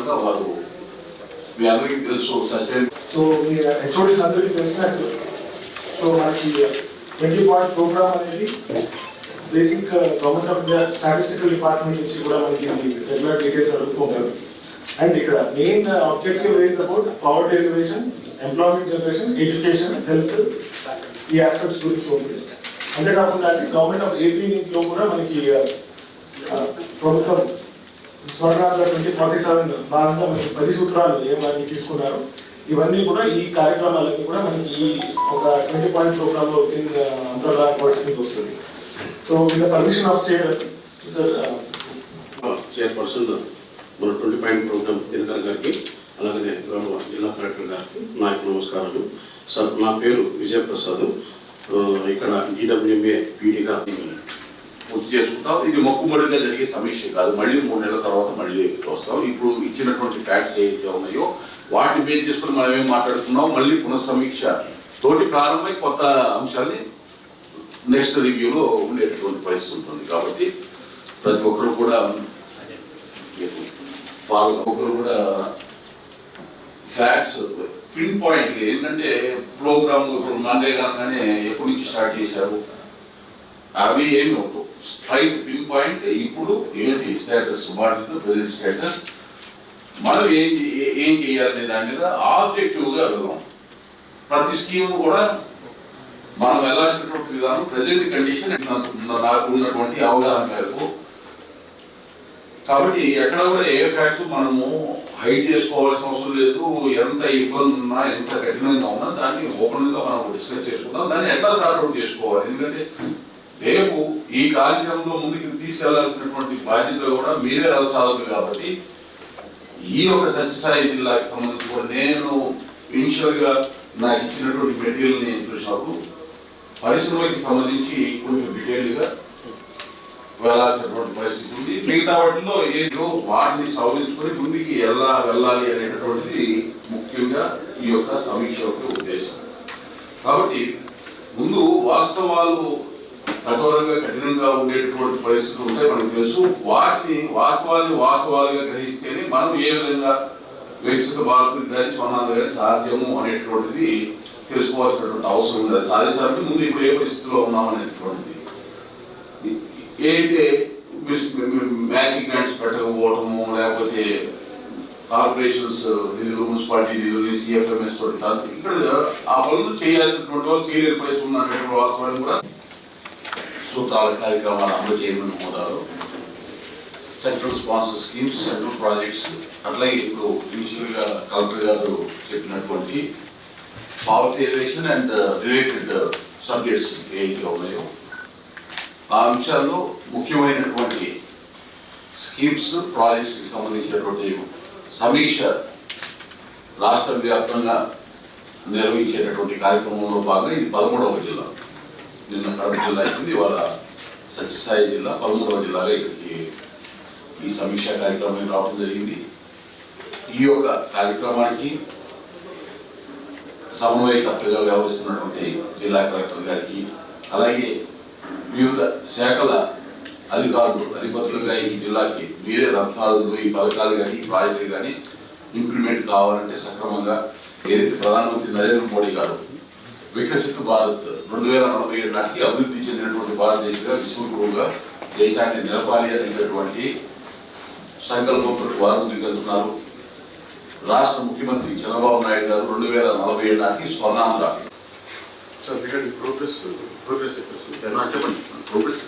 విధంగా వారు మీ అందరికీ తెలుసు సస్టైన్. సో మీ హెచ్ఓడిస్ అందరికీ తెలిసినట్టు సో మనకి 20 పాయింట్ ప్రోగ్రామ్ అనేది basic government of India statistical department నుంచి కూడా మనకి రెగ్యులర్ డీటెయిల్స్ అడుగుతూ ఉంటారు. అండ్ ఇక్కడ main objective is about poverty elevation, employment generation, education, health, ఈ ఆస్పెక్ట్స్ గురించి ఉంటుంది. అంతేకాకుండా గవర్నమెంట్ ఆఫ్ ఏపీలో కూడా మనకి ప్రభుత్వం స్వర్ణాంధ్ర 2047 భాగంగా మనకి 10 సూత్రాలు ఏమని తీసుకున్నారు. ఇవన్నీ కూడా ఈ కార్యక్రమాలన్నీ కూడా మనకి ఈ ఒక 20 పాయింట్ ప్రోగ్రామ్ లో అంతర్భాగపడుతుంది వస్తుంది. So with the permission of chairperson మన 20 పాయింట్ ప్రోగ్రామ్ తిరుగారు గారికి, అలాగే గౌరవ జిల్లా కలెక్టర్ గారికి నా నమస్కారాలు. సార్, నా పేరు విజయప్రసాద్, ఇక్కడ ఈడబ్ల్యూఎంఏ పీడీగా పూర్తి చేసుకుంటాం. ఇది మొక్కుబడిగా జరిగే సమీక్ష కాదు, మళ్ళీ 3 నెలల తర్వాత మళ్ళీ వస్తాం. ఇప్పుడు ఇచ్చినటువంటి ఫ్యాక్ట్స్ ఏవైతే ఉన్నాయో వాటిని బేస్ చేసుకుని మనం ఏం మాట్లాడుకున్నాం, మళ్ళీ పునఃసమీక్ష తోటి ప్రారంభమై కొత్త అంశాన్ని నెక్స్ట్ రివ్యూలో ఉండేటటువంటి పరిస్థితి ఉంటుంది. కాబట్టి ప్రతి ఒక్కరు కూడా ఫ్యాక్ట్స్ పిన్ పాయింట్ ఏంటంటే ప్రోగ్రామ్ ఇప్పుడు మండే కాగానే ఎప్పటి నుంచి స్టార్ట్ చేశారు అవి ఏమి అవుతావు, స్ట్రైట్ పిన్ పాయింట్ ఇప్పుడు ఏంటి status, what is the present status, మనం ఏం చేయాలనే దాని మీద ఆబ్జెక్టివ్గా వెళ్దాం. ప్రతి స్కీమ్ కూడా మనం వెళ్ళాల్సినటువంటి విధానం ప్రజెంట్ కండిషన్ నాకు ఉన్నటువంటి అవగాహన మేరకు. కాబట్టి ఎక్కడ కూడా ఏ ఫ్యాక్ట్స్ మనము హైడ్ చేసుకోవాల్సిన అవసరం లేదు. ఎంత ఇబ్బంది ఉన్నా, ఎంత కఠినంగా ఉన్నా దాన్ని ఓపెన్గా మనం డిస్కస్ చేసుకుందాం. దాన్ని ఎట్లా సార్ట్అవుట్ చేసుకోవాలి. ఎందుకంటే రేపు ఈ కార్యక్రమంలో ముందుకు తీసుకెళ్లాల్సినటువంటి బాధ్యత కూడా మీరే రసాలదు. కాబట్టి ఈ యొక్క సత్యసాయి జిల్లాకి సంబంధించి కూడా నేను ఇనిషియల్గా నాకు ఇచ్చినటువంటి మెటీరియల్ని చూసినప్పుడు పరిశ్రమకి సంబంధించి కొంచెం డీటెయిల్గా వెళ్ళాల్సినటువంటి పరిస్థితి ఉంది. మిగతా వాటిలో ఏదో వాటిని సవరించుకొని ముందుకి ఎలా వెళ్ళాలి అనేటటువంటిది ముఖ్యంగా ఈ యొక్క సమీక్ష యొక్క ఉద్దేశం. కాబట్టి ముందు వాస్తవాలు కఠోరంగా కఠినంగా ఉండేటటువంటి పరిస్థితులు ఉంటాయి, మనకు తెలుసు. వాటిని వాస్తవాలుగా గ్రహిస్తేనే మనం ఏ విధంగా వికసిత భారత్ కానీ స్వర్ణాంధ్ర కానీ సాధ్యము అనేటువంటిది తెలుసుకోవాల్సినటువంటి అవసరం ఉంది. అది సాధించాలంటే ముందు ఇప్పుడు ఏ పరిస్థితిలో ఉన్నామనేటువంటిది. ఏదైతే మ్యాచింగ్ గ్రాంట్స్ పెట్టకపోవడము, లేకపోతే కార్పొరేషన్స్ నిధులు, మున్సిపాలిటీ నిధులు, సిఎఫ్ఎంఎస్ తోటి కాదు, ఇక్కడ ఆ పనులు చేయాల్సినటువంటి వాళ్ళు చేయలేని పరిస్థితి ఉన్నటువంటి వాస్తవాన్ని కూడా సూత్రాల కార్యక్రమాలు అమలు చేయమని హోదాలో central sponsor schemes, central projects, అట్లాగే ఇప్పుడు ఇనిషియల్గా కలెక్టర్ గారు చెప్పినటువంటి poverty elevation and related subjects ఏవైతే ఉన్నాయో ఆ అంశాల్లో ముఖ్యమైనటువంటి స్కీమ్స్, ప్రాజెక్ట్స్కి సంబంధించినటువంటి సమీక్ష రాష్ట్ర వ్యాప్తంగా నిర్వహించేటటువంటి కార్యక్రమంలో భాగంగా ఇది 13వ జిల్లా. నిన్న కడప జిల్లా ఇచ్చింది, ఇవాళ సత్యసాయి జిల్లా 13వ జిల్లాగా ఇక్కడికి ఈ సమీక్షా కార్యక్రమం రావడం జరిగింది. ఈ యొక్క కార్యక్రమానికి సమన్వయకర్తగా వ్యవహరిస్తున్నటువంటి జిల్లా కలెక్టర్ గారికి, అలాగే వివిధ శాఖల అధిపతులుగా ఈ జిల్లాకి మీరే రత్నాలు, ఈ పథకాలు కానీ ఈ ప్రాజెక్టులు కానీ ఇంప్లిమెంట్ కావాలంటే సక్రమంగా ఏదైతే ప్రధానమంత్రి నరేంద్ర మోడీ గారు వికసిత భారత్ 2047 నాటికి అభివృద్ధి చెందినటువంటి భారతదేశంగా, విశ్వగురువుగా దేశాన్ని నిలపాలి అనేటటువంటి సంకల్పంతో వారు ముందుకెళ్తున్నారు. రాష్ట్ర ముఖ్యమంత్రి చంద్రబాబు నాయుడు గారు 2047 నాటికి స్వర్ణాంధ్ర చెప్పండి ప్రోగ్రెస్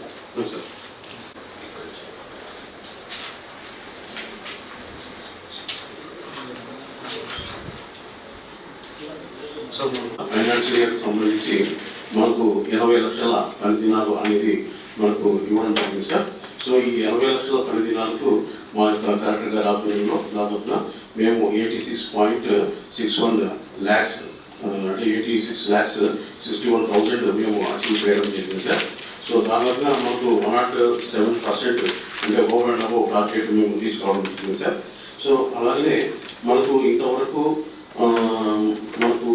ఫైనాన్షియల్ ఇయర్ సంబంధించి మనకు 80 లక్షల పని దినాలు అనేది మనకు ఇవ్వడం జరిగింది సార్. సో ఈ 80 లక్షల పని దినాలకు మా యొక్క కలెక్టర్ గారి ఆధ్వర్యంలో దాదాపుగా మేము 86.61 lakhs అంటే 86,61,000 మేము అచీవ్ చేయడం జరిగింది సార్. సో దాదాపుగా మనకు 107% అంటే ఓవర్ అండ్ అబోవ్ టార్గెట్ మేము తీసుకోవడం జరిగింది సార్. సో అలాగే మనకు ఇంతవరకు మనకు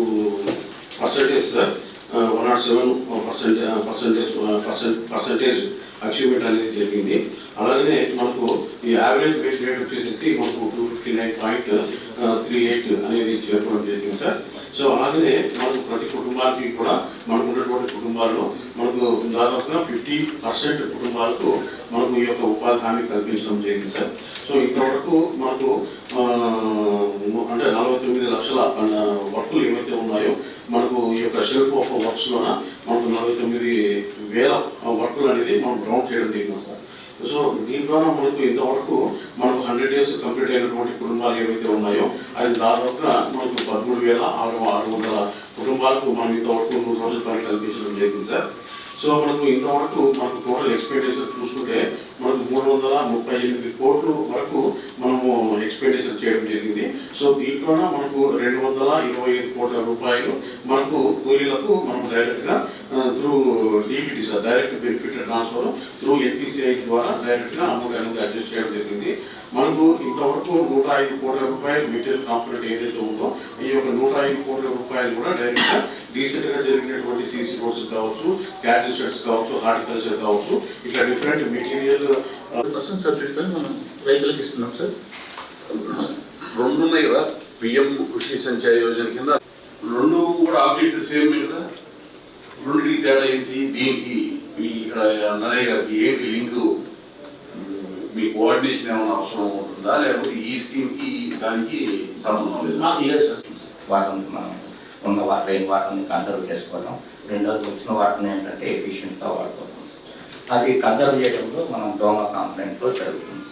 పర్సంటేజ్ సార్ 107% అచీవ్మెంట్ అనేది జరిగింది. అలాగే మనకు ఈ యావరేజ్ బేస్ రేట్ వచ్చేసి మనకు 259.38 అనేది చేరుకోవడం జరిగింది సార్. సో అలాగే మనకు ప్రతి కుటుంబానికి కూడా మనకు ఉన్నటువంటి కుటుంబాల్లో మనకు దాదాపుగా 50% కుటుంబాలకు మనకు ఈ యొక్క ఉపాధి హామీ కల్పించడం జరిగింది సార్. సో ఇంతవరకు మనకు అంటే 49 లక్షల వర్కులు ఏవైతే ఉన్నాయో మనకు ఈ యొక్క షెల్ఫ్ ఆఫ్ వర్క్స్లోన మనకు 49,000 వర్కులు అనేది మనం గ్రౌండ్ చేయడం జరిగింది సార్. సో దీని ద్వారా మనకు ఇంతవరకు మనకు 100 days కంప్లీట్ అయినటువంటి కుటుంబాలు ఏవైతే ఉన్నాయో అది దాదాపుగా మనకు 13,600 కుటుంబాలకు మనం ఇంతవరకు 3 రోజుల పని కల్పించడం జరిగింది సార్. సో మనకు ఇంతవరకు మనకు టోటల్ ఎక్స్పెండిచర్ చూసుకుంటే మనకు 338 కోట్ల వరకు మనము ఎక్స్పెండిచర్ చేయడం జరిగింది. సో దీంట్లోన మనకు 225 కోట్ల రూపాయలు మనకు కూలీలకు మనం డైరెక్ట్గా through DPT sir direct benefit transfer through NPCI ద్వారా డైరెక్ట్గా అమౌంట్ అనేది అడ్జస్ట్ చేయడం జరిగింది. మనకు ఇంతవరకు 105 కోట్ల రూపాయలు మెటీరియల్ కాంపోనెంట్ ఏదైతే ఉందో ఈ యొక్క 105 కోట్ల రూపాయలు కూడా డైరెక్ట్గా రీసెంట్గా జరిగినటువంటి సీసీ రోడ్స్ కావచ్చు, క్యాటిల్ షెడ్స్ కావచ్చు, హార్టికల్చర్ కావచ్చు, ఇట్లా డిఫరెంట్ మెటీరియల్ సబ్సిడీ మనం రైతులకు ఇస్తున్నాం సార్. 2 ఉన్నాయి కదా పిఎం కృషి సంచయ్ యోజన కింద 2 కూడా ఆబ్జెక్ట్ సేమ్ కదా. 2కి తేడా ఏంటి? దీనికి ఇక్కడ నరేగాకి ఏంటి లింక్? మీ కోఆర్డినేషన్ ఏమైనా అవసరం ఉంటుందా లేకపోతే ఈ స్కీమ్కి దానికి సంబంధం లేదు? వాటర్ మనం ఉన్న రెయిన్ వాటర్ని కన్సర్వ్ చేసుకోవడం, రెండోది వచ్చిన వాటర్ని ఏంటంటే ఎఫిషియెంట్గా వాడుకోవడం. అది కన్సర్వ్ చేయడంలో మనం డోమా కాంప్లైంట్లో జరుగుతుంది.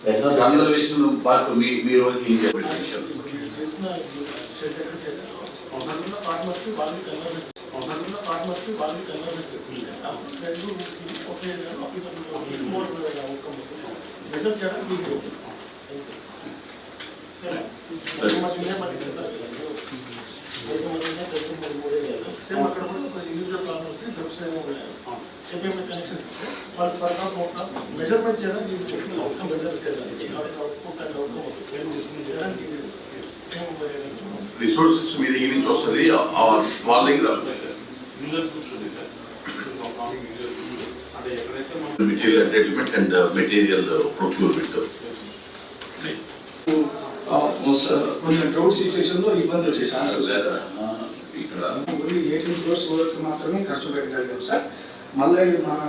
రెండోది కన్సర్వేషన్ పార్ట్ మీ రోజు ఏం చెప్పండి? మెజర్మెంట్ చేయడం రిసోర్సెస్ మీ దగ్గర నుంచి వస్తుంది వాళ్ళ దగ్గర material attachment and material procurement. కొంచెం డ్రౌట్ సిచ్యువేషన్ లో ఇబ్బంది వచ్చే ఛాన్సెస్ ఇక్కడ 18 crores వరకు మాత్రమే ఖర్చు పెట్టగలిగాం సార్. మళ్ళీ మన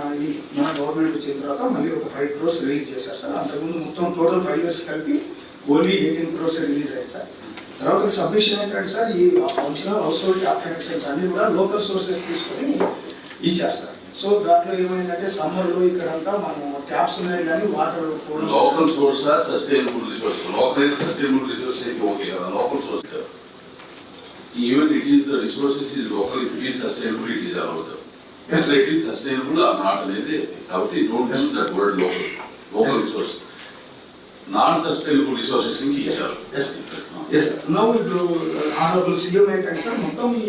గవర్నమెంట్ వచ్చిన తర్వాత మళ్ళీ ఒక 5 crores రిలీజ్ చేశారు సార్. అంతకుముందు మొత్తం టోటల్ 5 years కలిపి ఓన్లీ 18 crores రిలీజ్ అయ్యాయి సార్. తర్వాత సబ్మిషన్ ఏంటంటే సార్ ఈ ఫంక్షనల్ హౌస్ హోల్డ్ కనెక్షన్స్ అన్ని కూడా లోకల్ సోర్సెస్ తీసుకొని ఇచ్చారు సార్. సో దాంట్లో ఏమైందంటే సమ్మర్లో ఇక్కడంతా మనం ట్యాప్స్ ఉన్నాయి కానీ water local source sustainable resource. Local sustainable resource అయితే ఓకే కదా. Local source even it is the resources is local, it is sustainable, it is allowed. It is sustainable or not అనేది కాబట్టి don't use that word local resource. Non sustainable resources నుంచి ఇచ్చారు. ఇప్పుడు honourable CM ఏంటంటే sir మొత్తం ఈ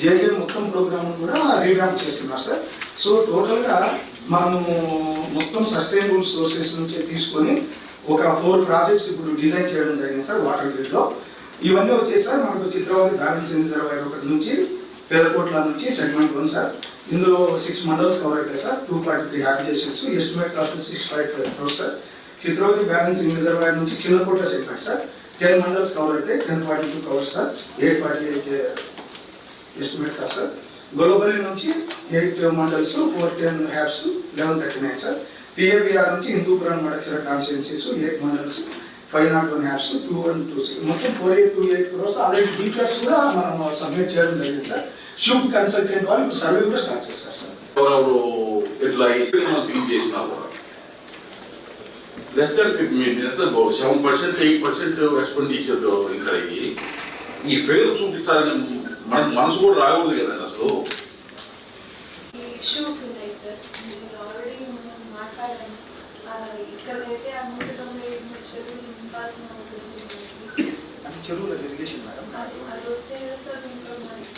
జేజే మొత్తం programme కూడా రీవ్యాంప్ చేస్తున్నారు సార్. సో టోటల్గా మనము మొత్తం సస్టైనబుల్ సోర్సెస్ నుంచి తీసుకొని ఒక 4 ప్రాజెక్ట్స్ ఇప్పుడు డిజైన్ చేయడం జరిగింది సార్ వాటర్ గ్రిడ్లో. ఇవన్నీ వచ్చేసి సార్ మనకు చిత్రవతి బ్యాలెన్స్ రిజర్వాయర్ ఒకటి నుంచి పేదకోట్ల నుంచి సెగ్మెంట్ 1 సార్. ఇందులో 6 మండల్స్ కవర్ అవుతాయి sir. 243 habitations, estimate cost 655 crores sir. Chitravathi balancing reservoir నుంచి చిన్నకోట్ల సెగ్మెంట్ సార్ 10 మండల్స్ కవర్ అయితే 1042 covers sir. 848 estimate cost sir. Gollapalli నుంచి 8 మండల్స్ 410 హ్యాబ్స్ 1139 సార్. పిఏబిఆర్ నుంచి హిందూపురం మడచర కాన్స్టిట్యున్సీస్ 8 మండల్స్ 501 హ్యాబ్స్ 2126 మొత్తం 4828 crores. ఆల్రెడీ డీటెయిల్స్ కూడా మనం సబ్మిట్ చేయడం జరిగింది సార్. షూట్ కన్సల్టెంట్ వాళ్ళు ఇప్పుడు సర్వే కూడా స్టార్ట్ చేస్తారు సార్. ఇట్లా థింక్ చేసినా కూడా లెస్ దాన్ 7%, 8% ఎక్స్పెండిచర్ ఇంకా ఈ ఫెయిల్ చూపించాలని మనసు కూడా రాకూడదు కదా అసలు. ఇష్యూస్ ఉన్నాయి సార్. ఆల్రెడీ మనం మాట్లాడాము. ఇక్కడైతే ఆ 198 చెరువులు నింపాల్సిన అది చెరువుల ఇరిగేషన్ మేడం. అది వస్తే సార్ ఇంకా మనకి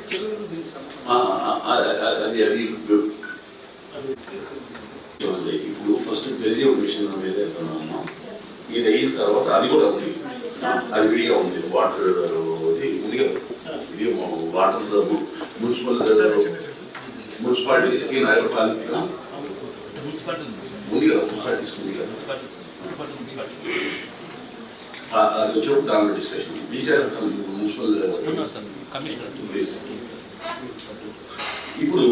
చెరువులు ఇప్పుడు ఫస్ట్ పెరిగే మిషన్ ఏదైతే ఉన్నామో ఇది అయిన తర్వాత అది కూడా ఉంది. అది విడిగా ఉంది. వాటర్ విడిగా వాటర్ మున్సిపాలిటీస్కి నగరపాలిక ఉంది కదా, మున్సిపాలిటీస్కి ఉంది కదా, అది వచ్చినప్పుడు దానిలో డిస్కషన్ మున్సిపల్ ఇప్పుడు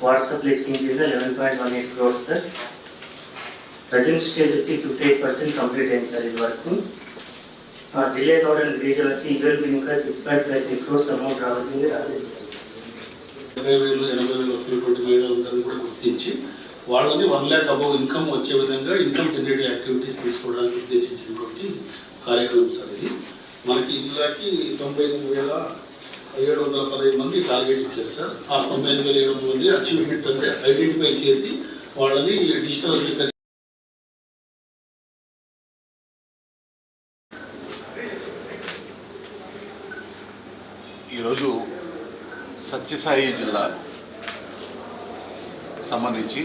వాటర్ సప్లై స్కీమ్ కింద 11.18 crores సార్. ప్రజెంట్ స్టేజ్ వచ్చి 58% కంప్లీట్ అయింది సార్ ఇది వరకు. డిలే కావడానికి రీజన్ వచ్చి ఈవెంట్ ఇంకా 6.53 crores అమౌంట్ రావాల్సింది రాలేదు సార్. 20,000 వస్తున్నటువంటి మహిళలందరినీ కూడా గుర్తించి వాళ్ళని 1 lakh అబౌవ్ ఇన్కమ్ వచ్చే విధంగా ఇన్కమ్ జనరేటివ్ యాక్టివిటీస్ తీసుకోవడానికి ఉద్దేశించినటువంటి కార్యక్రమం సార్ ఇది. మనకి ఈ జిల్లాకి 99,715 మంది టార్గెట్ ఇచ్చారు సార్. ఆ 99,700 మంది అచీవ్మెంట్ అంటే ఐడెంటిఫై చేసి వాళ్ళని డిజిటల్ ఈరోజు సత్యసాయి జిల్లా సంబంధించి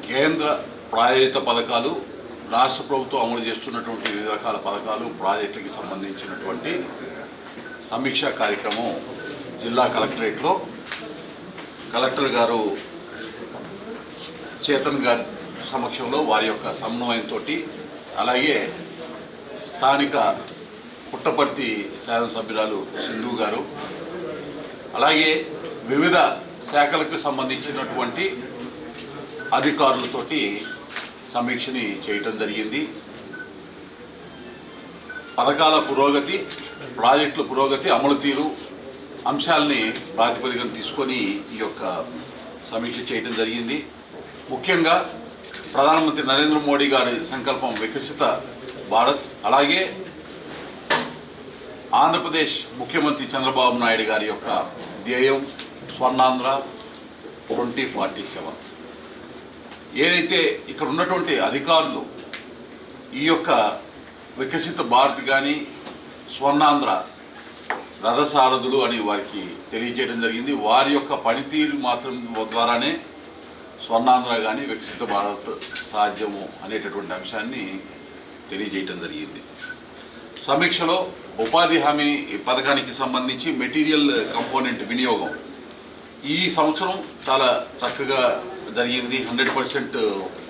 కేంద్ర ప్రాయోజిత పథకాలు, రాష్ట్ర ప్రభుత్వం అమలు చేస్తున్నటువంటి వివిధ రకాల పథకాలు, ప్రాజెక్టులకి సంబంధించినటువంటి సమీక్షా కార్యక్రమం జిల్లా కలెక్టరేట్లో కలెక్టర్ గారు చేతన్ గారి సమక్షంలో వారి యొక్క సమన్వయంతో, అలాగే స్థానిక పుట్టపర్తి శాసనసభ్యురాలు సింధు గారు, అలాగే వివిధ శాఖలకు సంబంధించినటువంటి అధికారులతోటి సమీక్షని చేయటం జరిగింది. పథకాల పురోగతి, ప్రాజెక్టుల పురోగతి, అమలు తీరు అంశాలని ప్రాతిపదికన తీసుకొని ఈ యొక్క సమీక్ష చేయటం జరిగింది. ముఖ్యంగా ప్రధానమంత్రి నరేంద్ర మోడీ గారి సంకల్పం వికసిత భారత్, అలాగే ఆంధ్రప్రదేశ్ ముఖ్యమంత్రి చంద్రబాబు నాయుడు గారి యొక్క ధ్యేయం స్వర్ణాంధ్ర 2047. ఏదైతే ఇక్కడ ఉన్నటువంటి అధికారులు ఈ యొక్క వికసిత భారత్ కానీ స్వర్ణాంధ్ర రథసారథులు అని వారికి తెలియజేయడం జరిగింది. వారి యొక్క పనితీరు మాత్రం ద్వారానే స్వర్ణాంధ్ర కానీ వికసిత భారత్ సాధ్యము అనేటటువంటి అంశాన్ని తెలియజేయటం జరిగింది. సమీక్షలో ఉపాధి హామీ పథకానికి సంబంధించి మెటీరియల్ కంపోనెంట్ వినియోగం ఈ సంవత్సరం చాలా చక్కగా జరిగింది. 100%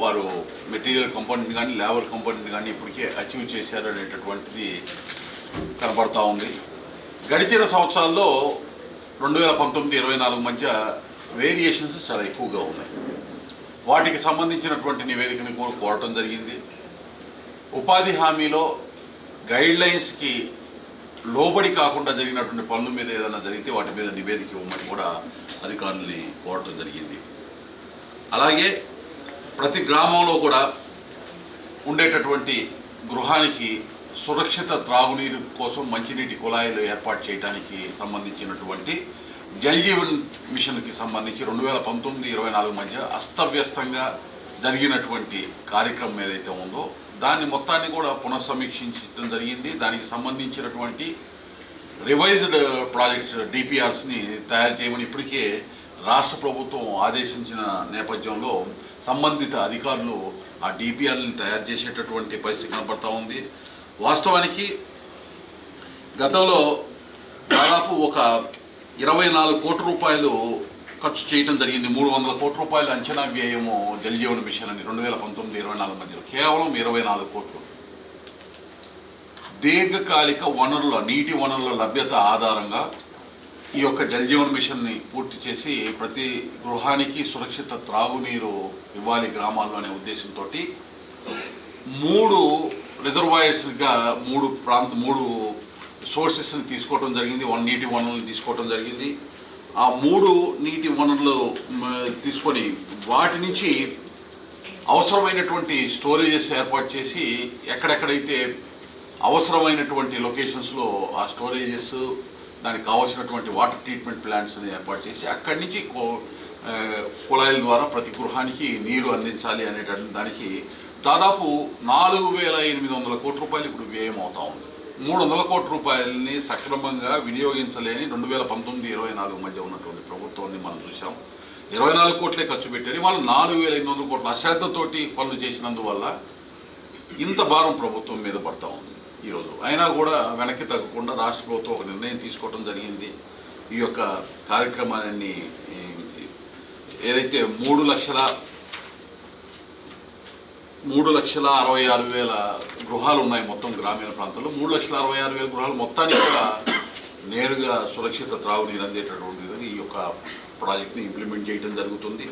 వారు మెటీరియల్ కంపోనెంట్ కానీ లేబర్ కంపోనెంట్ కానీ ఇప్పటికే అచీవ్ చేశారు అనేటటువంటిది కనబడతా ఉంది. గడిచిన సంవత్సరాల్లో 2019-24 మధ్య వేరియేషన్స్ చాలా ఎక్కువగా ఉన్నాయి. వాటికి సంబంధించినటువంటి నివేదికని కూడా కోరటం జరిగింది. ఉపాధి హామీలో గైడ్లైన్స్కి లోబడి కాకుండా జరిగినటువంటి పనుల మీద ఏదైనా జరిగితే వాటి మీద నివేదిక ఇవ్వమని కూడా అధికారుల్ని కోరటం జరిగింది. అలాగే ప్రతి గ్రామంలో కూడా ఉండేటటువంటి గృహానికి సురక్షిత త్రాగునీరు కోసం మంచినీటి కుళాయిలు ఏర్పాటు చేయడానికి సంబంధించినటువంటి జల్ జీవన్ మిషన్కి సంబంధించి 2019-24 మధ్య అస్తవ్యస్తంగా జరిగినటువంటి కార్యక్రమం ఏదైతే ఉందో దాన్ని మొత్తాన్ని కూడా పునఃసమీక్షించడం జరిగింది. దానికి సంబంధించినటువంటి రివైజ్డ్ ప్రాజెక్ట్స్ డిపిఆర్స్ని తయారు చేయమని ఇప్పటికే రాష్ట్ర ప్రభుత్వం ఆదేశించిన నేపథ్యంలో సంబంధిత అధికారులు ఆ డిపిఆర్ని తయారు చేసేటటువంటి పరిస్థితి కనపడతా ఉంది. వాస్తవానికి గతంలో దాదాపు ఒక 24 కోట్ల రూపాయలు ఖర్చు చేయడం జరిగింది. 300 కోట్ల రూపాయల అంచనా వ్యయము జల్ జీవన్ మిషన్ అని 2019-24 మధ్యలో కేవలం 24 కోట్లు. దీర్ఘకాలిక వనరుల నీటి వనరుల లభ్యత ఆధారంగా ఈ యొక్క జల్ జీవన్ మిషన్ని పూర్తి చేసి ప్రతి గృహానికి సురక్షిత త్రాగునీరు ఇవ్వాలి గ్రామాల్లో అనే ఉద్దేశంతో 3 రిజర్వాయర్స్గా 3 సోర్సెస్ని తీసుకోవడం జరిగింది. నీటి వనరులను తీసుకోవడం జరిగింది. ఆ 3 నీటి వనరులు తీసుకొని వాటి నుంచి అవసరమైనటువంటి స్టోరేజెస్ ఏర్పాటు చేసి ఎక్కడెక్కడైతే అవసరమైనటువంటి లొకేషన్స్లో ఆ స్టోరేజెస్ దానికి కావాల్సినటువంటి వాటర్ ట్రీట్మెంట్ ప్లాంట్స్ని ఏర్పాటు చేసి అక్కడి నుంచి కుళాయిల ద్వారా ప్రతి గృహానికి నీరు అందించాలి అనేటటువంటి దానికి దాదాపు 4,800 కోట్ల రూపాయలు ఇప్పుడు వ్యయం అవుతా ఉంది. 300 కోట్ల రూపాయలని సక్రమంగా వినియోగించలేని 2019-24 మధ్య ఉన్నటువంటి ప్రభుత్వాన్ని మనం చూసాం. 24 కోట్లే ఖర్చు పెట్టారు. వాళ్ళు 4,800 కోట్ల అశ్రద్ధతోటి పనులు చేసినందువల్ల ఇంత భారం ప్రభుత్వం మీద పడతా ఉంది ఈరోజు. అయినా కూడా వెనక్కి తగ్గకుండా రాష్ట్ర ప్రభుత్వం ఒక నిర్ణయం తీసుకోవడం జరిగింది. ఈ యొక్క కార్యక్రమాన్ని ఏదైతే 3,66,000 గృహాలు ఉన్నాయి మొత్తం గ్రామీణ ప్రాంతాల్లో, 3,66,000 గృహాలు మొత్తానికి కూడా నేరుగా సురక్షిత త్రాగునీరు అందేటటువంటి విధంగా ఈ యొక్క ప్రాజెక్ట్ని ఇంప్లిమెంట్ చేయడం జరుగుతుంది.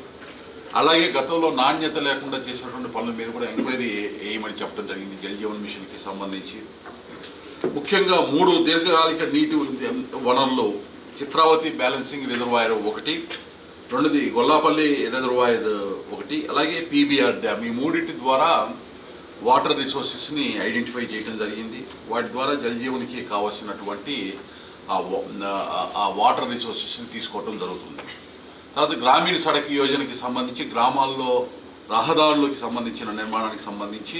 అలాగే గతంలో నాణ్యత లేకుండా చేసినటువంటి పనుల మీద కూడా ఎంక్వైరీ వేయమని చెప్పడం జరిగింది. జల్ జీవన్ మిషన్కి సంబంధించి ముఖ్యంగా 3 దీర్ఘకాలిక నీటి వనరులు, చిత్రావతి బ్యాలెన్సింగ్ రిజర్వాయర్ 1, రెండోది గొల్లాపల్లి రిజర్వాయర్ 1, అలాగే పీబీఆర్ డ్యామ్. ఈ మూడింటి ద్వారా వాటర్ రిసోర్సెస్ని ఐడెంటిఫై చేయడం జరిగింది. వాటి ద్వారా జల్ జీవన్కి కావాల్సినటువంటి ఆ వాటర్ రిసోర్సెస్ని తీసుకోవడం జరుగుతుంది. తర్వాత గ్రామీణ సడక్ యోజనకి సంబంధించి గ్రామాల్లో రహదారులకి సంబంధించిన నిర్మాణానికి సంబంధించి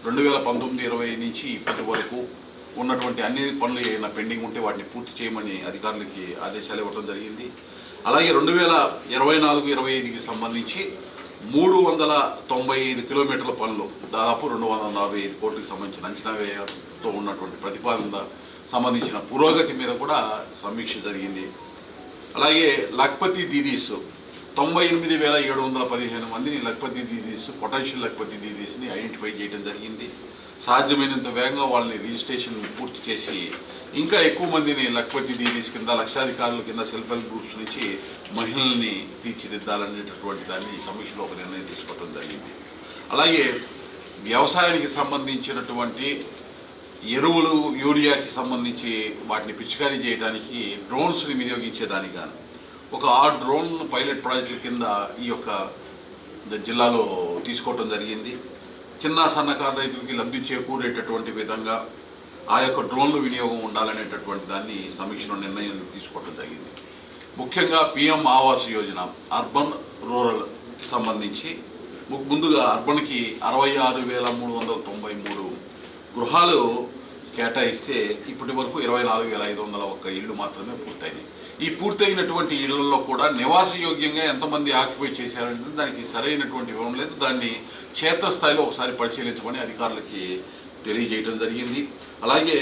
2019-20 నుంచి ఇప్పటి వరకు ఉన్నటువంటి అన్ని పనులు ఏమైనా పెండింగ్ ఉంటే వాటిని పూర్తి చేయమని అధికారులకి ఆదేశాలు ఇవ్వడం జరిగింది. అలాగే 2024-25కి సంబంధించి 395 కిలోమీటర్ల పనులు, దాదాపు 245 కోట్లకు సంబంధించిన అంచనా వ్యయంతో ఉన్నటువంటి ప్రతిపాదన సంబంధించిన పురోగతి మీద కూడా సమీక్ష జరిగింది. అలాగే లఖ్పతి దీదీస్ 98,715 మందిని లఖ్పతి దీదీస్, పొటెన్షియల్ లఖ్పతి దీదీస్ని ఐడెంటిఫై చేయడం జరిగింది. సాధ్యమైనంత వేగంగా వాళ్ళని రిజిస్ట్రేషన్ పూర్తి చేసి ఇంకా ఎక్కువ మందిని లఖ్పతి దీదీస్ కింద, లక్షాధికారుల కింద సెల్ఫ్ హెల్ప్ గ్రూప్స్ నుంచి మహిళల్ని తీర్చిదిద్దాలనేటటువంటి దాన్ని సమీక్షలో ఒక నిర్ణయం తీసుకోవడం జరిగింది. అలాగే వ్యవసాయానికి సంబంధించినటువంటి ఎరువులు, యూరియాకి సంబంధించి వాటిని పిచికారీ చేయడానికి డ్రోన్స్ని వినియోగించేదానికి గాను ఒక 6 డ్రోన్ పైలట్ ప్రాజెక్టుల కింద ఈ యొక్క జిల్లాలో తీసుకోవటం జరిగింది. చిన్న సన్నకారు రైతులకి లబ్ధి చేకూరేటటువంటి విధంగా ఆ యొక్క డ్రోన్ల వినియోగం ఉండాలనేటటువంటి దాన్ని సమీక్షలో నిర్ణయం తీసుకోవడం జరిగింది. ముఖ్యంగా పిఎం ఆవాస్ యోజన అర్బన్ రూరల్కి సంబంధించి ముందుగా అర్బన్కి 66,393 గృహాలు కేటాయిస్తే ఇప్పటి వరకు 24,501 ఇళ్ళు మాత్రమే పూర్తయినాయి. ఈ పూర్తయినటువంటి ఇళ్లలో కూడా నివాసయోగ్యంగా ఎంతమంది ఆక్యుపై చేశారంటే దానికి సరైనటువంటి వివరం లేదు. దాన్ని క్షేత్రస్థాయిలో ఒకసారి పరిశీలించమని అధికారులకి తెలియజేయడం జరిగింది. అలాగే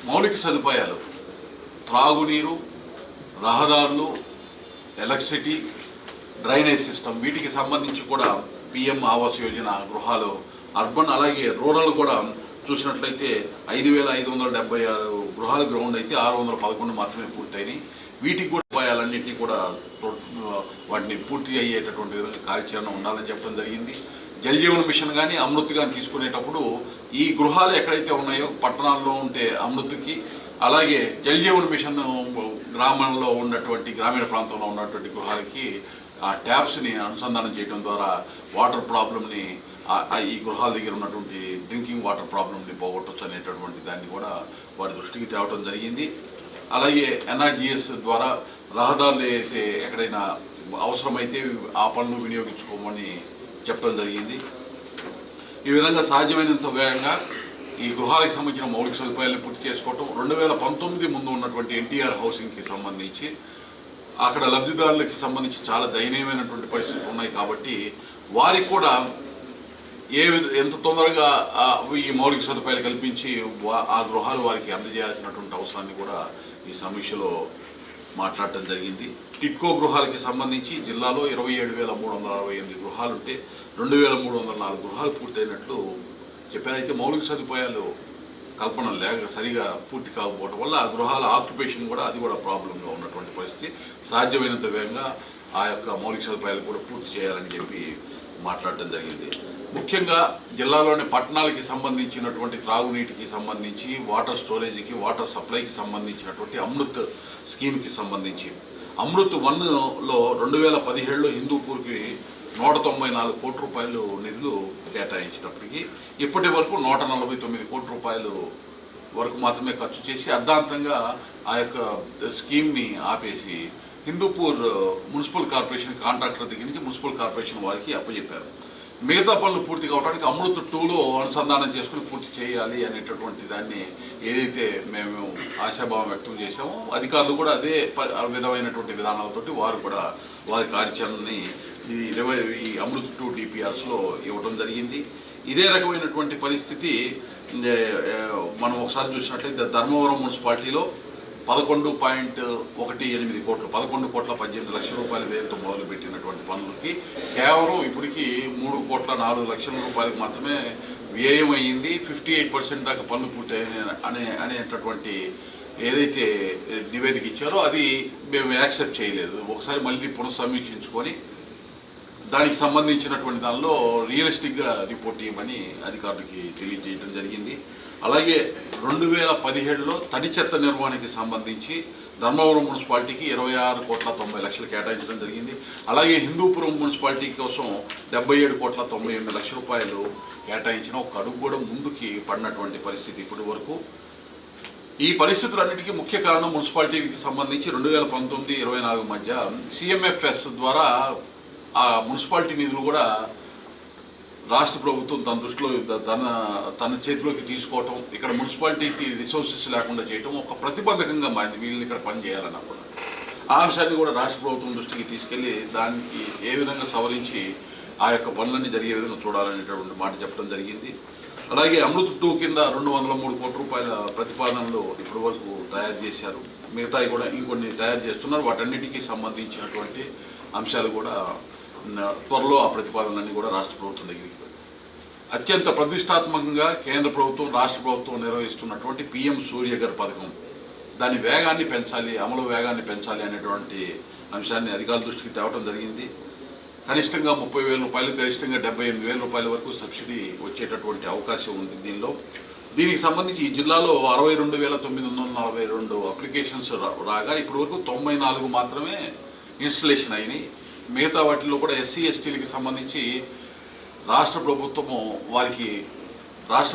మౌలిక సదుపాయాలు, త్రాగునీరు, రహదారులు, ఎలక్ట్రిసిటీ, డ్రైనేజ్ సిస్టమ్, వీటికి సంబంధించి కూడా పిఎం ఆవాస్ యోజన గృహాలు అర్బన్ అలాగే రూరల్ కూడా చూసినట్లయితే 5,576 గృహాల గ్రౌండ్ అయితే 611 మాత్రమే పూర్తయినాయి. వీటికి కూడా ఉపాయాలన్నింటినీ కూడా వాటిని పూర్తి అయ్యేటటువంటి విధంగా కార్యాచరణ ఉండాలని చెప్పడం జరిగింది. జల్ జీవన్ మిషన్ కానీ అమృత్ కానీ తీసుకునేటప్పుడు ఈ గృహాలు ఎక్కడైతే ఉన్నాయో పట్టణాల్లో ఉంటే అమృత్కి, అలాగే జల్ జీవన్ మిషన్ గ్రామంలో ఉన్నటువంటి గ్రామీణ ప్రాంతంలో ఉన్నటువంటి గృహాలకి ఆ ట్యాప్స్ని అనుసంధానం చేయడం ద్వారా వాటర్ ప్రాబ్లమ్ని, ఈ గృహాల దగ్గర ఉన్నటువంటి డ్రింకింగ్ వాటర్ ప్రాబ్లమ్ని పోగొట్టచ్చు అనేటటువంటి దాన్ని కూడా వారి దృష్టికి తేవడం జరిగింది. అలాగే ఎన్ఆర్జీఎస్ ద్వారా రహదారులు అయితే ఎక్కడైనా అవసరమైతే ఆ పనులు వినియోగించుకోమని చెప్పడం జరిగింది. ఈ విధంగా సాధ్యమైనంత వేగంగా ఈ గృహాలకు సంబంధించిన మౌలిక సదుపాయాలను పూర్తి చేసుకోవటం, 2019 ముందు ఉన్నటువంటి ఎన్టీఆర్ హౌసింగ్కి సంబంధించి అక్కడ లబ్ధిదారులకి సంబంధించి చాలా దయనీయమైనటువంటి పరిస్థితులు ఉన్నాయి కాబట్టి వారికి కూడా ఎంత తొందరగా ఈ మౌలిక సదుపాయాలు కల్పించి ఆ గృహాలు వారికి అందజేయాల్సినటువంటి అవసరాన్ని కూడా ఈ సమీక్షలో మాట్లాడటం జరిగింది. టిట్కో గృహాలకి సంబంధించి జిల్లాలో 27,368 గృహాలుంటే 2,304 గృహాలు పూర్తయినట్లు చెప్పారు. అయితే మౌలిక సదుపాయాలు కల్పన సరిగా పూర్తి కాకపోవడం వల్ల ఆ గృహాల ఆక్యుపేషన్ కూడా అది కూడా ప్రాబ్లంగా ఉన్నటువంటి పరిస్థితి. సాధ్యమైనంత వేగంగా ఆ యొక్క మౌలిక సదుపాయాలు కూడా పూర్తి చేయాలని చెప్పి మాట్లాడటం జరిగింది. ముఖ్యంగా జిల్లాలోని పట్టణాలకి సంబంధించినటువంటి త్రాగునీటికి సంబంధించి, వాటర్ స్టోరేజ్కి, వాటర్ సప్లైకి సంబంధించినటువంటి అమృత్ స్కీమ్కి సంబంధించి అమృత్ 1లో 2017లో హిందూపూర్కి 194 కోట్ల రూపాయలు నిధులు కేటాయించినప్పటికీ ఇప్పటి వరకు 149 కోట్ల రూపాయలు వరకు మాత్రమే ఖర్చు చేసి అర్ధాంతంగా ఆ యొక్క స్కీమ్ని ఆపేసి హిందూపూర్ మున్సిపల్ కార్పొరేషన్ కాంట్రాక్టర్ దగ్గర నుంచి మున్సిపల్ కార్పొరేషన్ వారికి అప్పచెప్పారు. మిగతా పనులు పూర్తి కావడానికి అమృత్ 2లో అనుసంధానం చేసుకుని పూర్తి చేయాలి అనేటటువంటి దాన్ని ఏదైతే మేము ఆశాభావం వ్యక్తం చేశామో అధికారులు కూడా అదే విధమైనటువంటి విధానాలతోటి వారు కూడా వారి కార్యాచరణని ఈ అమృత్ 2 డిపిఆర్స్లో ఇవ్వడం జరిగింది. ఇదే రకమైనటువంటి పరిస్థితి మనం ఒకసారి చూసినట్లయితే ధర్మవరం మున్సిపాలిటీలో 11.18 కోట్లు 11,18,00,000 రూపాయల వ్యయంతో మొదలుపెట్టినటువంటి పనులకి కేవలం ఇప్పటికీ 3,04,00,000 రూపాయలకు మాత్రమే వ్యయం అయ్యింది. 58% దాకా పనులు పూర్తయ్యాయి అనేటటువంటి ఏదైతే నివేదిక ఇచ్చారో అది మేము యాక్సెప్ట్ చేయలేదు. ఒకసారి మళ్ళీ పునఃసమీక్షించుకొని దానికి సంబంధించినటువంటి దానిలో రియలిస్టిక్గా రిపోర్ట్ ఇవ్వమని అధికారులకి తెలియజేయడం జరిగింది. అలాగే 2017లో తడి చెత్త నిర్వహణకి సంబంధించి ధర్మవరం మున్సిపాలిటీకి 26,90,00,000 కేటాయించడం జరిగింది. అలాగే హిందూపురం మున్సిపాలిటీ కోసం 77,98,00,000 రూపాయలు కేటాయించిన ఒక అడుగు కూడా ముందుకి పడినటువంటి పరిస్థితి ఇప్పటి వరకు. ఈ పరిస్థితులన్నిటికీ ముఖ్య కారణం మున్సిపాలిటీకి సంబంధించి 2019-24 మధ్య CMFS ద్వారా ఆ మున్సిపాలిటీ నిధులు కూడా రాష్ట్ర ప్రభుత్వం తన దృష్టిలో తన చేతిలోకి తీసుకోవటం, ఇక్కడ మున్సిపాలిటీకి రిసోర్సెస్ లేకుండా చేయటం ఒక ప్రతిబంధకంగా మారింది. వీళ్ళని ఇక్కడ పని చేయాలన్నప్పుడు ఆ అంశాన్ని కూడా రాష్ట్ర ప్రభుత్వం దృష్టికి తీసుకెళ్లి దానికి ఏ విధంగా సవరించి ఆ యొక్క పనులన్నీ జరిగే విధంగా చూడాలనేటువంటి మాట చెప్పడం జరిగింది. అలాగే అమృత్ 2 కింద 203 కోట్ల రూపాయల ప్రతిపాదనలు ఇప్పటి వరకు తయారు చేశారు. మిగతాయి కూడా ఇంకొన్ని తయారు చేస్తున్నారు. వాటన్నిటికీ సంబంధించినటువంటి అంశాలు కూడా త్వరలో ఆ ప్రతిపాదనలన్నీ కూడా రాష్ట్ర ప్రభుత్వం దగ్గరికి అత్యంత ప్రతిష్టాత్మకంగా కేంద్ర ప్రభుత్వం రాష్ట్ర ప్రభుత్వం నిర్వహిస్తున్నటువంటి PM సూర్యఘర్ పథకం, దాని వేగాన్ని పెంచాలి, అమలు వేగాన్ని పెంచాలి అనేటువంటి అంశాన్ని అధికారుల దృష్టికి తేవడం జరిగింది. కనిష్టంగా 30,000 రూపాయలు, గరిష్టంగా 78,000 రూపాయల వరకు సబ్సిడీ వచ్చేటటువంటి అవకాశం ఉంది దీనికి సంబంధించి ఈ జిల్లాలో 62,942 అప్లికేషన్స్ రాగా ఇప్పటి వరకు 94 మాత్రమే ఇన్స్టలేషన్ అయినాయి. మిగతా వాటిల్లో కూడా SC STలకి సంబంధించి రాష్ట్ర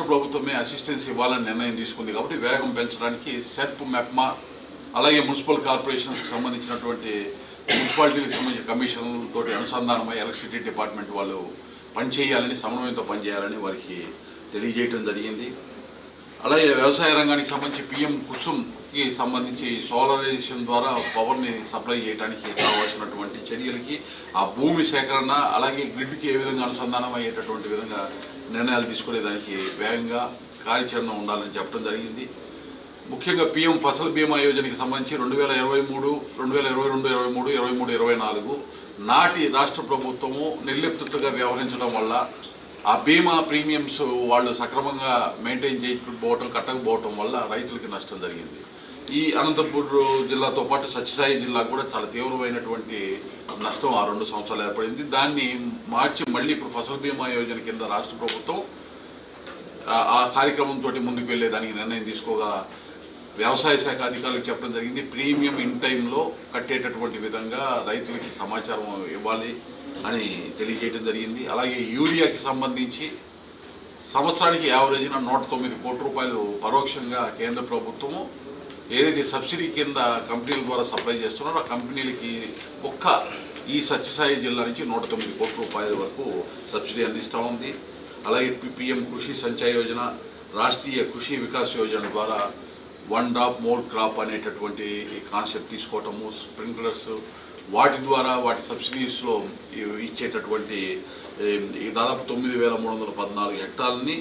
ప్రభుత్వమే అసిస్టెన్స్ ఇవ్వాలని నిర్ణయం తీసుకుంది. కాబట్టి వేగం పెంచడానికి సెర్ప్, మెప్మా అలాగే మున్సిపల్ కార్పొరేషన్స్కి సంబంధించినటువంటి మున్సిపాలిటీలకు సంబంధించిన కమిషన్లతో అనుసంధానమై ఎలక్ట్రిసిటీ డిపార్ట్మెంట్ వాళ్ళు పనిచేయాలని, సమన్వయంతో పనిచేయాలని వారికి తెలియజేయటం జరిగింది. అలాగే వ్యవసాయ రంగానికి సంబంధించి PM కుసుమ్కి సంబంధించి సోలరైజేషన్ ద్వారా పవర్ని సప్లై చేయడానికి కావాల్సినటువంటి చర్యలకి ఆ భూమి సేకరణ అలాగే గ్రిడ్కి ఏ విధంగా అనుసంధానం అయ్యేటటువంటి విధంగా నిర్ణయాలు తీసుకునేదానికి వేగంగా కార్యాచరణ ఉండాలని చెప్పడం జరిగింది. ముఖ్యంగా PM ఫసల్ బీమా యోజనకి సంబంధించి 2023, 2022, 23, 24 నాటి రాష్ట్ర ప్రభుత్వము నిర్లిప్తగా వ్యవహరించడం వల్ల ఆ బీమా ప్రీమియమ్స్ వాళ్ళు సక్రమంగా మెయింటైన్ చేయకపోవటం, కట్టకపోవటం వల్ల రైతులకి నష్టం జరిగింది. ఈ అనంతపూర్ జిల్లాతో పాటు సత్యసాయి జిల్లా కూడా చాలా తీవ్రమైనటువంటి నష్టం ఆ 2 సంవత్సరాలు ఏర్పడింది. దాన్ని మార్చి మళ్ళీ ఇప్పుడు ఫసల్ బీమా యోజన కింద రాష్ట్ర ప్రభుత్వం ఆ కార్యక్రమంతో ముందుకు వెళ్ళేదానికి నిర్ణయం తీసుకోగా వ్యవసాయ శాఖ అధికారులకు చెప్పడం జరిగింది. ప్రీమియం ఇన్ టైంలో కట్టేటటువంటి విధంగా రైతులకి సమాచారం ఇవ్వాలి అని తెలియజేయడం జరిగింది. అలాగే యూరియాకి సంబంధించి సంవత్సరానికి యావరేజ్న 109 కోట్ల రూపాయలు పరోక్షంగా కేంద్ర ప్రభుత్వము ఏదైతే సబ్సిడీ కింద కంపెనీల ద్వారా సప్లై చేస్తున్నారో ఆ కంపెనీలకి ఈ సత్యసాయి జిల్లా నుంచి 109 కోట్ల రూపాయల వరకు సబ్సిడీ అందిస్తూ ఉంది. అలాగే PM కృషి సంచయ్ యోజన, రాష్ట్రీయ కృషి వికాస్ యోజన ద్వారా 1 డ్రాప్ మోర్ క్రాప్ అనేటటువంటి కాన్సెప్ట్ తీసుకోవటము, స్ప్రింక్లర్స్ వాటి ద్వారా వాటి సబ్సిడీస్లో ఇచ్చేటటువంటి దాదాపు 9,314 హెక్టార్లని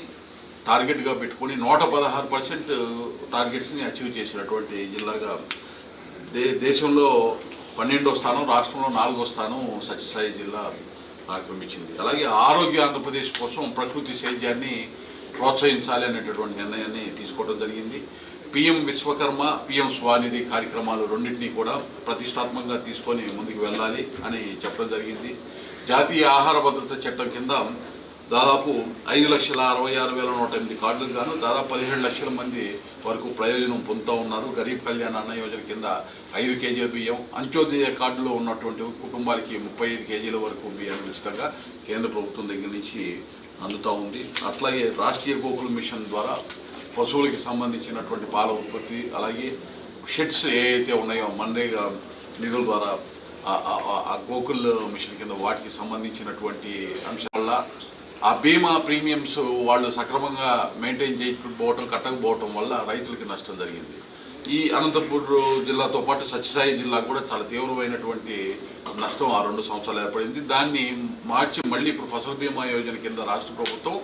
టార్గెట్గా పెట్టుకొని 116% టార్గెట్స్ని అచీవ్ చేసినటువంటి జిల్లాగా దేశంలో 12వ స్థానం, రాష్ట్రంలో 4వ స్థానం సత్యసాయి జిల్లా ఆక్రమించింది. అలాగే ఆరోగ్య ఆంధ్రప్రదేశ్ కోసం ప్రకృతి సేద్యాన్ని ప్రోత్సహించాలి అనేటటువంటి నిర్ణయాన్ని తీసుకోవడం జరిగింది. PM విశ్వకర్మ, PM స్వానిధి కార్యక్రమాలు రెండింటినీ కూడా ప్రతిష్టాత్మకంగా తీసుకొని ముందుకు వెళ్ళాలి అని చెప్పడం జరిగింది. జాతీయ ఆహార భద్రత చట్టం కింద దాదాపు 5,66,108 కార్డులకు గాను దాదాపు 17 లక్షల మంది వరకు ప్రయోజనం పొందుతూ ఉన్నారు. గరీబ్ కళ్యాణ్ అన్న యోజన కింద 5 కేజీల బియ్యం, అంత్యోదయ కార్డులో ఉన్నటువంటి కుటుంబాలకి 35 కేజీల వరకు బియ్యాన్ని ఉచితంగా కేంద్ర ప్రభుత్వం దగ్గర నుంచి అందుతూ ఉంది. అట్లాగే రాష్ట్రీయ గోకుల్ మిషన్ ద్వారా పశువులకి సంబంధించినటువంటి పాల ఉత్పత్తి, అలాగే షెడ్స్ ఏవైతే ఉన్నాయో మన్రేగా నిధుల ద్వారా ఆ గోకుల్ మిషన్ కింద వాటికి సంబంధించినటువంటి అంశాల వల్ల ఆ బీమా ప్రీమియమ్స్ వాళ్ళు సక్రమంగా మెయింటైన్ చేయకపోవటం, కట్టకపోవటం వల్ల రైతులకి నష్టం జరిగింది. ఈ అనంతపూర్ జిల్లాతో పాటు సత్యసాయి జిల్లా కూడా చాలా తీవ్రమైనటువంటి నష్టం ఆ 2 సంవత్సరాలు ఏర్పడింది. దాన్ని మార్చి మళ్ళీ ఇప్పుడు ఫసల్ బీమా యోజన కింద రాష్ట్ర ప్రభుత్వం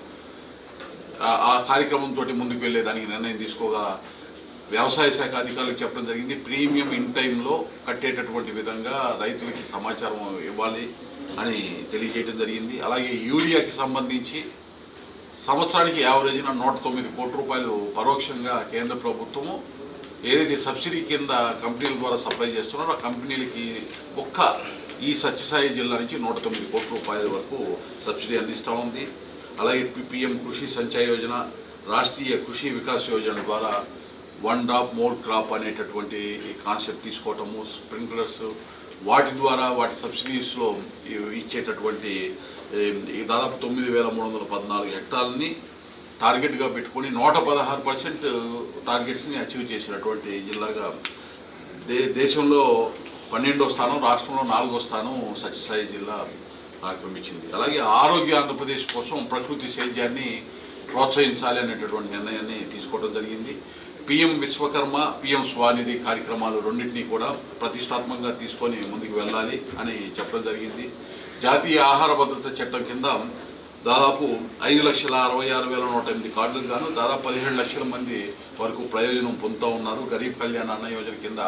ఆ కార్యక్రమంతో ముందుకు వెళ్ళేదానికి నిర్ణయం తీసుకోగా వ్యవసాయ శాఖ అధికారులకు చెప్పడం జరిగింది. ప్రీమియం ఇన్ టైంలో కట్టేటటువంటి విధంగా రైతులకి సమాచారం ఇవ్వాలి అని తెలియజేయడం జరిగింది. అలాగే యూరియాకి సంబంధించి సంవత్సరానికి యావరేజ్న 109 కోట్ల రూపాయలు పరోక్షంగా కేంద్ర ప్రభుత్వము ఏదైతే సబ్సిడీ కింద కంపెనీల ద్వారా సప్లై చేస్తున్నారో ఆ కంపెనీలకి ఒక్క ఈ సత్యసాయి జిల్లా నుంచి 109 కోట్ల రూపాయల వరకు సబ్సిడీ అందిస్తూ ఉంది. అలాగే PM కృషి సంచయ్ యోజన, రాష్ట్రీయ కృషి వికాస్ యోజన ద్వారా 1 డ్రాప్ మోర్ క్రాప్ అనేటటువంటి కాన్సెప్ట్ తీసుకోవటము, స్ప్రింక్లర్స్ వాటి ద్వారా వాటి సబ్సిడీస్లో ఇచ్చేటటువంటి దాదాపు 9,314 హెక్టార్లని టార్గెట్గా పెట్టుకొని 116% టార్గెట్స్ని అచీవ్ చేసినటువంటి జిల్లాగా దేశంలో 12వ స్థానం, రాష్ట్రంలో 4వ స్థానం సత్యసాయి జిల్లా ఆక్రమించింది. అలాగే ఆరోగ్య ఆంధ్రప్రదేశ్ కోసం ప్రకృతి సేద్యాన్ని ప్రోత్సహించాలి అనేటటువంటి నిర్ణయాన్ని తీసుకోవడం జరిగింది. PM విశ్వకర్మ, PM స్వానిధి కార్యక్రమాలు రెండింటినీ కూడా ప్రతిష్టాత్మకంగా తీసుకొని ముందుకు వెళ్ళాలి అని చెప్పడం జరిగింది. జాతీయ ఆహార భద్రత చట్టం కింద దాదాపు 5,66,108 కార్డులకు గాను దాదాపు 17 లక్షల మంది వరకు ప్రయోజనం పొందుతూ ఉన్నారు. గరీబ్ కళ్యాణ్ అన్న యోజన కింద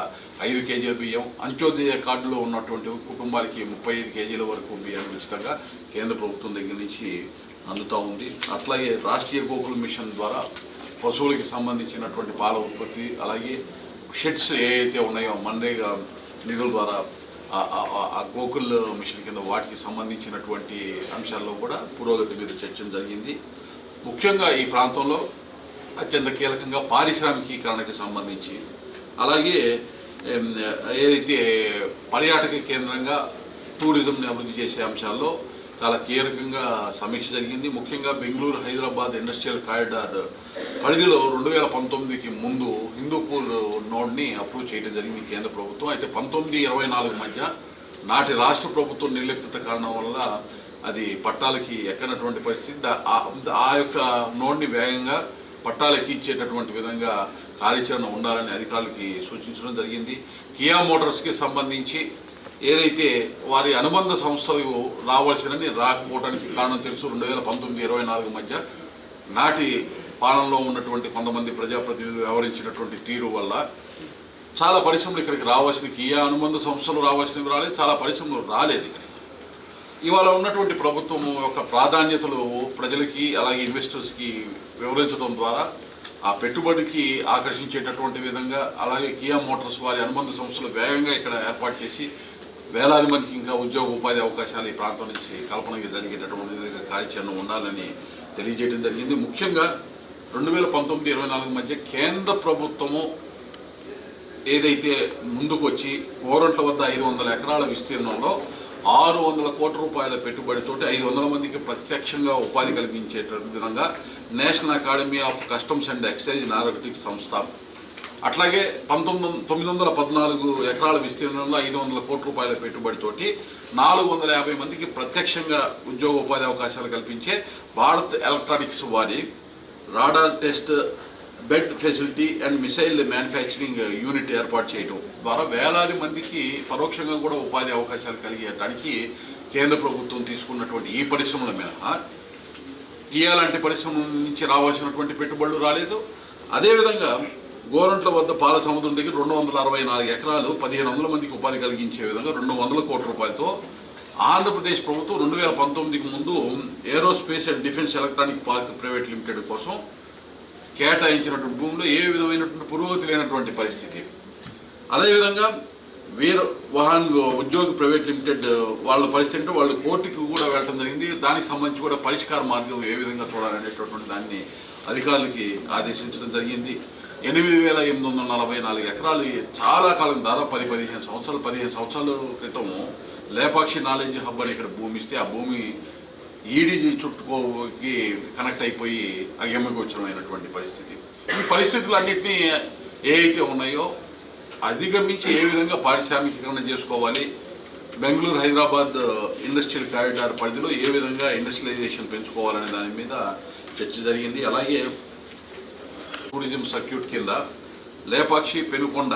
5 కేజీల బియ్యం, అంత్యోదయ కార్డులో ఉన్నటువంటి కుటుంబాలకి 35 కేజీల వరకు బియ్యాన్ని ఉచితంగా కేంద్ర ప్రభుత్వం దగ్గర నుంచి అందుతూ ఉంది. అట్లాగే రాష్ట్రీయ గోకుల మిషన్ ద్వారా పశువులకి సంబంధించినటువంటి పాల ఉత్పత్తి, అలాగే షెడ్స్ ఏవైతే ఉన్నాయో మన్రేగా నిధుల ద్వారా ఆ గోకుల్ మిషన్ కింద వాటికి సంబంధించినటువంటి అంశాల్లో కూడా పురోగతి మీద చర్చ జరిగింది. ముఖ్యంగా ఈ ప్రాంతంలో అత్యంత కీలకంగా పారిశ్రామికీకరణకి సంబంధించి, అలాగే ఏదైతే పర్యాటక కేంద్రంగా టూరిజంని అభివృద్ధి చేసే అంశాల్లో చాలా కీలకంగా సమీక్ష జరిగింది. ముఖ్యంగా బెంగళూరు హైదరాబాద్ ఇండస్ట్రియల్ కారిడార్ పరిధిలో 2019కి ముందు హిందూపూర్ నోడ్ని అప్రూవ్ చేయడం జరిగింది కేంద్ర ప్రభుత్వం. అయితే 19-24 మధ్య నాటి రాష్ట్ర ప్రభుత్వం నిర్లిప్తత కారణం వల్ల అది పట్టాలకి ఎక్కనటువంటి పరిస్థితి. ఆ యొక్క నోడ్ని వేగంగా పట్టాలకి ఇచ్చేటటువంటి విధంగా కార్యాచరణ ఉండాలని అధికారులకి సూచించడం జరిగింది. కియా మోటార్స్కి సంబంధించి ఏదైతే వారి అనుబంధ సంస్థలు రావాల్సినని రాకపోవడానికి కారణం తెలుసు. 2019-24 మధ్య నాటి పాలనలో ఉన్నటువంటి కొంతమంది ప్రజాప్రతినిధులు వ్యవహరించినటువంటి తీరు వల్ల చాలా పరిశ్రమలు ఇక్కడికి రావాల్సిన, కియా అనుబంధ సంస్థలు రావాల్సినవి రాలేదు, చాలా పరిశ్రమలు రాలేదు ఇక్కడ. ఇవాళ ఉన్నటువంటి ప్రభుత్వం యొక్క ప్రాధాన్యతలు ప్రజలకి అలాగే ఇన్వెస్టర్స్కి వివరించడం ద్వారా ఆ పెట్టుబడికి ఆకర్షించేటటువంటి విధంగా, అలాగే కియా మోటార్స్ వారి అనుబంధ సంస్థలు వేగంగా ఇక్కడ ఏర్పాటు చేసి వేలాది మందికి ఇంకా ఉద్యోగ ఉపాధి అవకాశాలు ఈ ప్రాంతం నుంచి కల్పనకి జరిగేటటువంటి విధంగా కార్యాచరణ ఉండాలని తెలియజేయడం జరిగింది. ముఖ్యంగా 2019-24 మధ్య కేంద్ర ప్రభుత్వము ఏదైతే ముందుకు వచ్చి గోరంట్ల వద్ద 500 ఎకరాల విస్తీర్ణంలో 600 కోట్ల రూపాయల పెట్టుబడితోటి 500 మందికి ప్రత్యక్షంగా ఉపాధి కలిగించే విధంగా national academy of customs and excise narcotics సంస్థ, అట్లాగే 914 ఎకరాల విస్తీర్ణంలో 500 కోట్ల రూపాయల పెట్టుబడితోటి 450 మందికి ప్రత్యక్షంగా ఉద్యోగ ఉపాధి అవకాశాలు కల్పించే భారత్ ఎలక్ట్రానిక్స్ వారి radar test bed facility and missile manufacturing unit ఏర్పాటు చేయడం ద్వారా వేలాది మందికి పరోక్షంగా కూడా ఉపాధి అవకాశాలు కలిగేయడానికి కేంద్ర ప్రభుత్వం తీసుకున్నటువంటి ఈ పరిశ్రమల మీద కియా లాంటి పరిశ్రమల నుంచి రావాల్సినటువంటి పెట్టుబడులు రాలేదు. అదేవిధంగా గోరంట్ల వద్ద పాల సముద్రం దగ్గర 264 ఎకరాలు 1500 మందికి ఉపాధి కలిగించే విధంగా 200 కోట్ల రూపాయలతో ఆంధ్రప్రదేశ్ ప్రభుత్వం 2019కి ముందు aerospace and defence electronic park private limited కోసం కేటాయించినటువంటి భూమిలో ఏ విధమైనటువంటి పురోగతి లేనటువంటి పరిస్థితి. అదేవిధంగా వీర్ వాహన్ ఉద్యోగ్ ప్రైవేట్ లిమిటెడ్ వాళ్ళ పరిస్థితి అంటే వాళ్ళు కోర్టుకు కూడా వెళ్ళడం జరిగింది. దానికి సంబంధించి కూడా పరిష్కార మార్గం ఏ విధంగా చూడాలనేటటువంటి దాన్ని అధికారులకి ఆదేశించడం జరిగింది. 8,844 ఎకరాలు చాలా కాలం దాదాపు 15 సంవత్సరాల క్రితం లేపాక్షి నాలెడ్జ్ హబ్ అని ఇక్కడ భూమి ఇస్తే ఆ భూమి ఈడీజీ చుట్టుకోకి కనెక్ట్ అయిపోయి అగమ్యగోచరమైనటువంటి పరిస్థితి. ఈ పరిస్థితులన్నింటినీ ఏ అయితే ఉన్నాయో అధిగమించి ఏ విధంగా పారిశ్రామికీకరణ చేసుకోవాలి, బెంగళూరు హైదరాబాద్ ఇండస్ట్రియల్ కారిడార్ పరిధిలో ఏ విధంగా ఇండస్ట్రియలైజేషన్ పెంచుకోవాలనే దాని మీద చర్చ జరిగింది. అలాగే టూరిజం సర్క్యూట్ కింద లేపాక్షి పెనుకొండ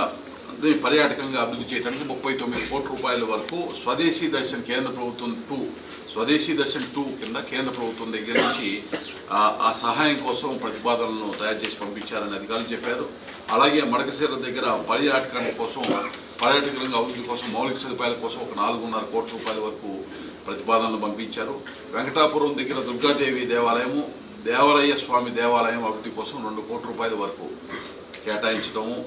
పర్యాటకంగా అభివృద్ధి చేయడానికి 39 కోట్ల రూపాయల వరకు స్వదేశీ దర్శన్ కేంద్ర ప్రభుత్వం 2 కింద కేంద్ర ప్రభుత్వం దగ్గర నుంచి ఆ సహాయం కోసం ప్రతిపాదనలను తయారు చేసి పంపించారని అధికారులు చెప్పారు. అలాగే మడకశిర దగ్గర పర్యాటకానికి కోసం పర్యాటకుల అభివృద్ధి కోసం మౌలిక సదుపాయాల కోసం ఒక 4.5 కోట్ల రూపాయల వరకు ప్రతిపాదనలు పంపించారు. వెంకటాపురం దగ్గర దుర్గాదేవి దేవాలయము, దేవరయ్య స్వామి దేవాలయం అభివృద్ధి కోసం 2 కోట్ల రూపాయల వరకు కేటాయించడము,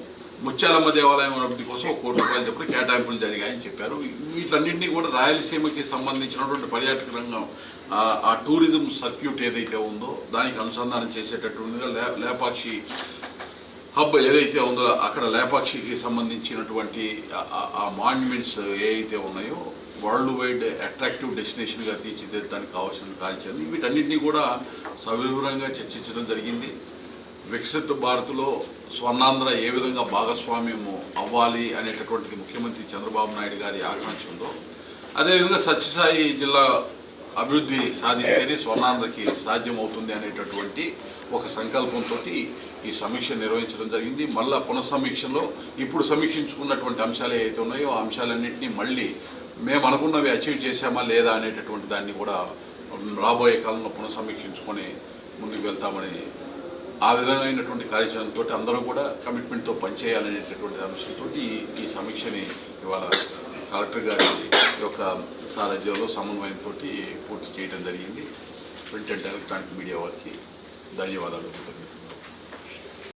ముత్యాలమ్మ దేవాలయం అభివృద్ధి కోసం 1 కోటి రూపాయలు చెప్పి కేటాయింపులు జరిగాయని చెప్పారు. వీటన్నింటినీ కూడా రాయలసీమకి సంబంధించినటువంటి పర్యాటక రంగం ఆ టూరిజం సర్క్యూట్ ఏదైతే ఉందో దానికి అనుసంధానం చేసేటటువంటిగా లేపాక్షి హబ్ ఏదైతే ఉందో అక్కడ లేపాక్షికి సంబంధించినటువంటి ఆ మాన్యుమెంట్స్ ఏవైతే ఉన్నాయో వరల్డ్ వైడ్ అట్రాక్టివ్ డెస్టినేషన్గా తీర్చిదిద్దడానికి కావాల్సిన కార్యాచరణ వీటన్నింటినీ కూడా సవివరంగా చర్చించడం జరిగింది. వికసిత భారత్లో స్వర్ణాంధ్ర ఏ విధంగా భాగస్వామ్యము అవ్వాలి అనేటటువంటిది ముఖ్యమంత్రి చంద్రబాబు నాయుడు గారి ఆకాంక్ష ఉందో అదేవిధంగా సత్యసాయి జిల్లా అభివృద్ధి సాధిస్తేనే స్వర్ణాంధ్రకి సాధ్యమవుతుంది అనేటటువంటి ఒక సంకల్పంతో ఈ సమీక్ష నిర్వహించడం జరిగింది. మళ్ళా పునఃసమీక్షలో ఇప్పుడు సమీక్షించుకున్నటువంటి అంశాలు ఏవైతే ఉన్నాయో ఆ అంశాలన్నింటినీ మళ్ళీ మేము అనుకున్నవి అచీవ్ చేశామా లేదా అనేటటువంటి దాన్ని కూడా రాబోయే కాలంలో పునఃసమీక్షించుకొని ముందుకు వెళ్తామని ఆ విధమైనటువంటి కార్యాచరణతో అందరూ కూడా కమిట్మెంట్తో పనిచేయాలనేటటువంటి అంశంతో ఈ సమీక్షని ఇవాళ కలెక్టర్ గారి యొక్క సారథ్యంలో సమన్వయంతో పూర్తి చేయడం జరిగింది. ప్రింట్ అండ్ ఎలక్ట్రానిక్ మీడియా వారికి ధన్యవాదాలు.